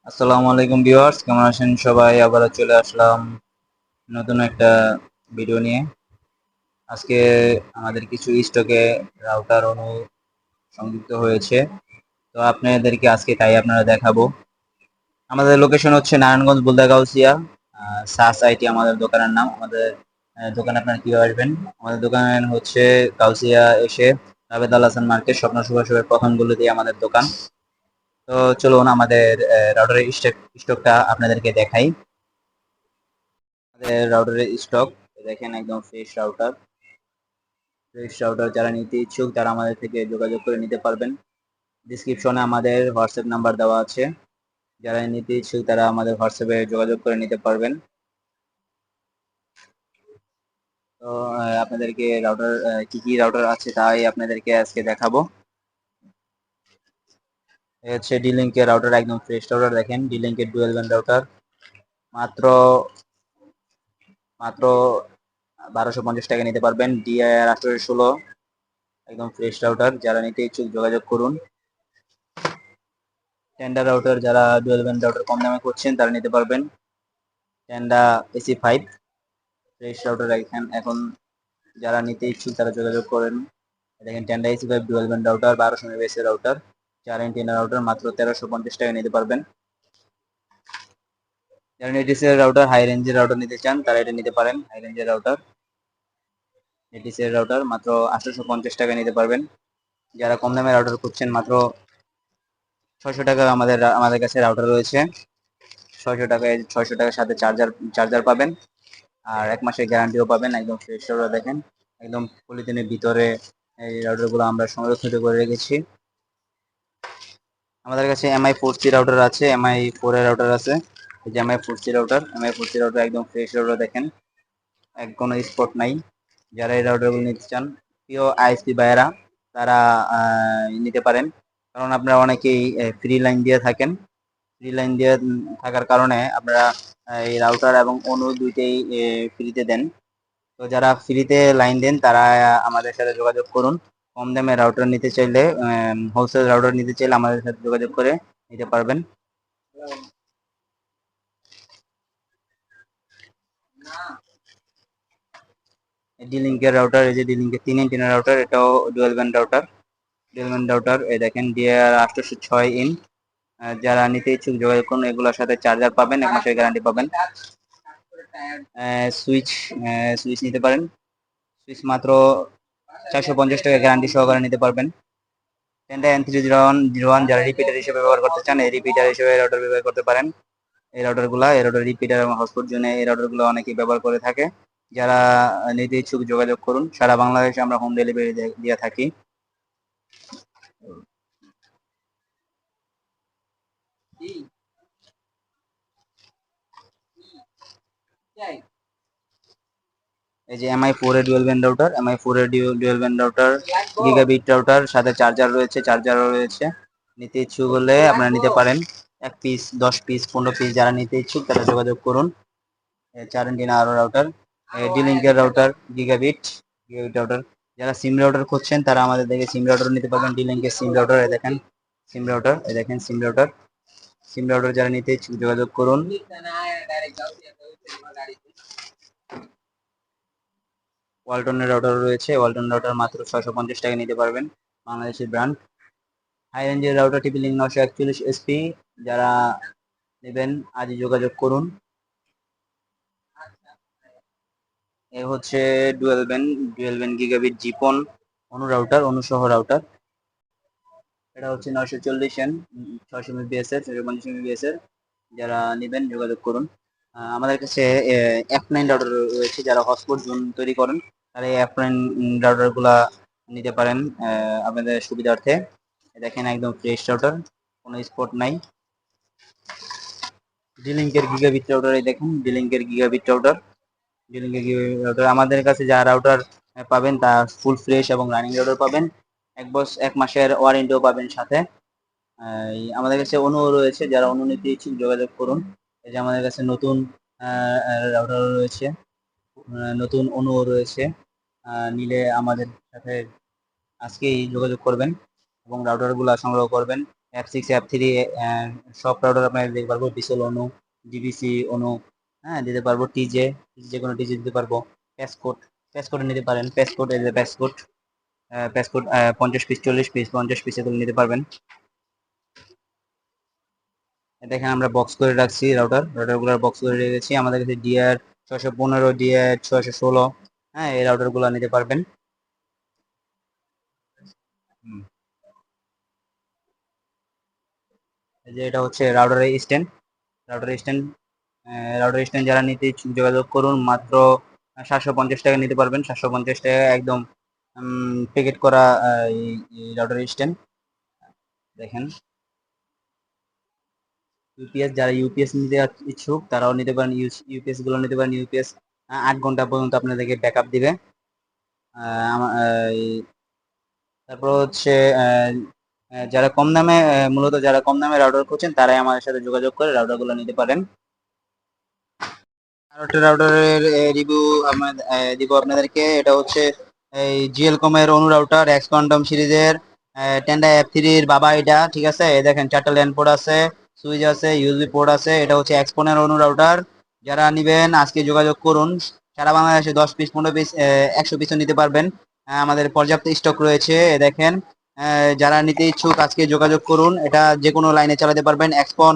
আসসালামু আলাইকুম ভিউয়ার্স, কেমন আছেন সবাই? আবার চলে আসলাম নতুন একটা ভিডিও নিয়ে। আজকে আমাদের কিছু স্টকে রাউটার সংযুক্ত হয়েছে, তো আপনাদেরকে আজকে তাই আপনারা দেখাবো। আমাদের লোকেশন হচ্ছে নারায়ণগঞ্জ বুলদা গাউসিয়া। সাস আইটি আমাদের দোকানের নাম। আমাদের দোকানে আপনারা কিভাবে আসবেন? আমাদের দোকান হচ্ছে গাউসিয়া এসে রাবেদ আল হাসান মার্কেট স্বপ্ন সুভাষের প্রথম গলিতেই আমাদের দোকান। তো চলুন আমাদের রাউটারের স্টকটা আপনাদেরকে দেখাই। আমাদের রাউটারের স্টক দেখেন, একদম ফ্রেশ রাউটার যারা নিতে ইচ্ছুক তারা আমাদের থেকে যোগাযোগ করে নিতে পারবেন। ডিসক্রিপশনে আমাদের হোয়াটসঅ্যাপ নাম্বার দেওয়া আছে, যারা নিতে ইচ্ছুক তারা আমাদের হোয়াটসঅ্যাপে যোগাযোগ করে নিতে পারবেন। তো আপনাদেরকে রাউটার কি কি রাউটার আছে তাই আপনাদেরকে আজকে দেখাবো। এই হচ্ছে ডি-লিঙ্কের রাউটার, একদম ফ্রেশ রাউটার। দেখেন ডি-লিঙ্কের ডুয়েল ব্যান্ড রাউটার, মাত্র মাত্র 1250 টাকা নিতে পারবেন। DIR 1816, একদম ফ্রেশ রাউটার, যারা নিতে ইচ্ছুক যোগাযোগ করুন। টেন্ডার রাউটার, যারা ডুয়েল ব্যান্ড রাউটার কম দামে করছেন তারা নিতে পারবেন। টেন্ডা AC5 ফ্রেশ রাউটার এখন যারা নিতে ইচ্ছুক তারা যোগাযোগ করেন। দেখেন Tenda AC5 dual band router, 1200 MBps এর রাউটার, 4 এন্টেনা রাউটার, মাত্র 1350 টাকা নিতে পারবেন। যারা নেটিস এর রাউটার, হাই রেঞ্জের রাউটার নিতে চান তারা এটা নিতে পারেন। হাই রেঞ্জের রাউটার, নেটিস এর রাউটার মাত্র 850 টাকা নিতে পারবেন। যারা কম দামে রাউটার খুঁজছেন, মাত্র 600 টাকা আমাদের কাছে রাউটার রয়েছে। 600 টাকার সাথে চার্জার পাবেন, আর 1 মাসের গ্যারান্টিও পাবেন। একদম ফ্রেশ রাউটার দেখেন, একদম পলিথিনের ভিতরে এই রাউটারগুলো আমরা সংরক্ষিত করে রেখেছি। আমাদের কাছে MI4C রাউটার আছে, MI4 এর রাউটার আছে। এই যে MI4C রাউটার একদম ফ্রেশ রাউটার দেখেন, কোনো স্পট নাই। যারা এই রাউটারগুলো নিতে চান, প্রিয় ISP ভাইয়েরা, তারা নিতে পারেন। কারণ আপনারা অনেকেই ফ্রি লাইন দিয়ে থাকেন। ফ্রি লাইন দিয়ে থাকার কারণে আপনারা এই রাউটার এবং অনু দুইটাই ফ্রিতে দেন। তো যারা ফ্রিতে লাইন দেন তারা আমাদের সাথে যোগাযোগ করুন। কম দামে রাউটার নিতে চাইলে, হোলসেল রাউটার নিতে চাইলে আমাদের সাথে যোগাযোগ করে নিতে পারবেন। ডি-লিঙ্কের রাউটার, এই যে ডি-লিঙ্কের 3 এন্টেনা রাউটার, এটাও ডুয়েল ব্যান্ড রাউটার। এই দেখেন DIR 806 ইন। যারা নিতে ইচ্ছুক যোগাযোগ করুন। এগুলোর সাথে চার্জার পাবেন, 1 মাসের গ্যারান্টি পাবেন। সুইচ সুইচ নিতে পারেন। সুইচ মাত্র 450 টাকা গ্যারান্টি সহকারে নিতে পারবেন। টেন্ডা N3001, যারা রিপিটার হিসেবে ব্যবহার করতে চান, এই রিপিটার হিসেবে রাউটার ব্যবহার করতে পারেন। এই রাউটার রিপিটার এবং হটস্পট জন্য এই রাউটারগুলো অনেকেই ব্যবহার করে থাকে। যারা নিতে ইচ্ছুক যোগাযোগ করুন। সারা বাংলাদেশে আমরা হোম ডেলিভারি দিয়ে থাকি। এই যে MI4 এর dual band router, gigabit router, সাথে চার্জারও রয়েছে। নিতে ইচ্ছুক হলে আপনারা নিতে পারেন। 1 পিস, 10 পিস, 15 পিস, যারা নিতে ইচ্ছুক তারা যোগাযোগ করুন। 4 এন্টিনা আরো রাউটার, ডি-লিঙ্কের রাউটার, গিগাবিট রাউটার। যারা সিম রাউটার খুঁজছেন তারা আমাদের থেকে সিম রাউটার নিতে পারবেন। ডি-লিঙ্কের সিম রাউটার, এই দেখেন সিম রাউটার যারা নিতে ইচ্ছুক যোগাযোগ করুন। ওয়ালটনের রাউটার রয়েছে, ওয়ালটন রাউটার মাত্র 650 টাকা নিতে পারবেন, বাংলাদেশের ব্র্যান্ড। হাই রেঞ্জের রাউটার TP-Link 941 SP, যারা নেবেন আজই যোগাযোগ করুন। এ হচ্ছে ডুয়েল ব্যান্ড গিগাবিট জিপন অনুসহ রাউটার। এটা হচ্ছে 940 N, 600 MBps এর, যারা নেবেন যোগাযোগ করুন। আমাদের কাছে F9 রাউটার রয়েছে, যারা হটস্পট জোন তৈরি করেন তারা এই F9 রাউটার গুলা নিতে পারেন আপনাদের সুবিধার্থে। দেখেন একদম ফ্রেশ রাউটার, কোনো স্পট নাই। ডি-লিঙ্কের গিগাবিট রাউটার, এই দেখেন ডি-লিঙ্কের গিগাবিট রাউটার আমাদের কাছে যা রাউটার পাবেন তা ফুল ফ্রেশ এবং রানিং রাউটার পাবেন। 1 মাসের ওয়ারেন্টিও পাবেন সাথে। আমাদের কাছে অনু রয়েছে, যারা অনু নিতে ইচ্ছুক যোগাযোগ করুন। এই যে আমাদের কাছে নতুন রাউটার রয়েছে, নতুন অনু রয়েছে। নিলে আমাদের সাথে আজকেই যোগাযোগ করবেন এবং রাউটারগুলো সংগ্রহ করবেন। F6 F3 সব রাউটার আপনার দিতে পারবো, বিসল অনু, ডিবিসি অনু, হ্যাঁ দিতে পারবো, টিজে, যে কোনো টিজে দিতে পারবো, প্যাসকোড, প্যাসকোড নিতে পারেন, প্যাসকোড এই যে প্যাসকোড, প্যাসকোড 50 পিস 40 পিস 50 পিস এগুলো নিতে পারবেন। দেখেন আমরা বক্স করে রাখছি, রাউটারগুলোর বক্স করে রেখেছি। আমাদের কাছে ডিআর 615, ডিআর 616, হ্যাঁ এই রাউটারগুলো নিতে পারবেন। হুম, এই যে এটা হচ্ছে রাউটারের স্ট্যান্ড। রাউটার স্ট্যান্ড যারা নিতে ইচ্ছুক যোগাযোগ করুন, মাত্র 750 টাকা নিতে পারবেন। 750 টাকা একদম প্যাকেট করা রাউটার স্ট্যান্ড। দেখেন ইউপিএস, যারা ইউপিএস নিতে ইচ্ছুক তারাও নিতে পারেন, ইউপিএস গুলো নিতে পারেন। ইউপিএস 8 ঘন্টা পর্যন্ত আপনাদেরকে ব্যাকআপ দিবে। তারপর হচ্ছে যারা কম দামে মূলত যারা কম দামে রাউটার করছেন তারাই আমাদের সাথে যোগাযোগ করে রাউটার গুলো নিতে পারেন। আর একটা রাউটারের রিভিউ দিব আপনাদেরকে। এটা হচ্ছে এই জিএলকম এর অনু রাউটার, এক্স কোয়ান্টাম সিরিজের টেন্ডা F3 এর বাবা এটা, ঠিক আছে। এই দেখেন 4টা ল্যান্ড পোর্ট আছে, সুইচ আছে, ইউএসবি পোর্ট আছে। এটা হচ্ছে এক্সপনের অনু রাউটার। যারা নিবেন আজকে যোগাযোগ করুন। সারা বাংলাদেশে 10 পিস 15 পিস 100 পিসও নিতে পারবেন। আমাদের পর্যাপ্ত স্টক রয়েছে। দেখেন যারা নিতে ইচ্ছুক আজকে যোগাযোগ করুন। এটা যে কোনো লাইনে চালাতে পারবেন। এক্সপন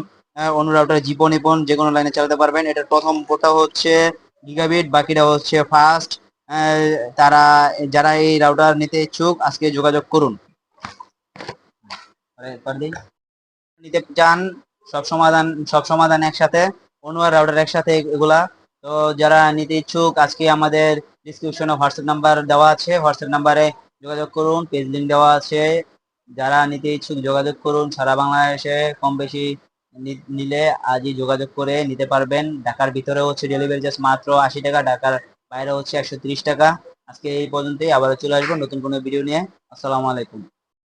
অনু রাউটার জিপো নিপন যে কোনো লাইনে চালাতে পারবেন। এটার প্রথম পোর্টটা হচ্ছে গিগাবিট, বাকিটা হচ্ছে ফাস্ট। তারা যারা এই রাউটার নিতে ইচ্ছুক আজকে যোগাযোগ করুন। নিতে চান সব সমাধান একসাথে, অনু আর রাউটার একসাথে এগুলা। তো যারা নিতে ইচ্ছুক আজকে আমাদের ডিসক্রিপশনে হোয়াটসঅ্যাপ নাম্বার দেওয়া আছে, হোয়াটসঅ্যাপ নাম্বারে যোগাযোগ করুন, পেজ লিঙ্ক দেওয়া আছে। যারা নিতে ইচ্ছুক যোগাযোগ করুন। সারা বাংলাদেশে কম বেশি নিলে আজই যোগাযোগ করে নিতে পারবেন। ঢাকার ভিতরে হচ্ছে ডেলিভারি চার্জ মাত্র 80 টাকা, ঢাকার বাইরে হচ্ছে 130 টাকা। আজকে এই পর্যন্তই, আবার চলে আসবো নতুন কোনো ভিডিও নিয়ে। আসসালামু আলাইকুম।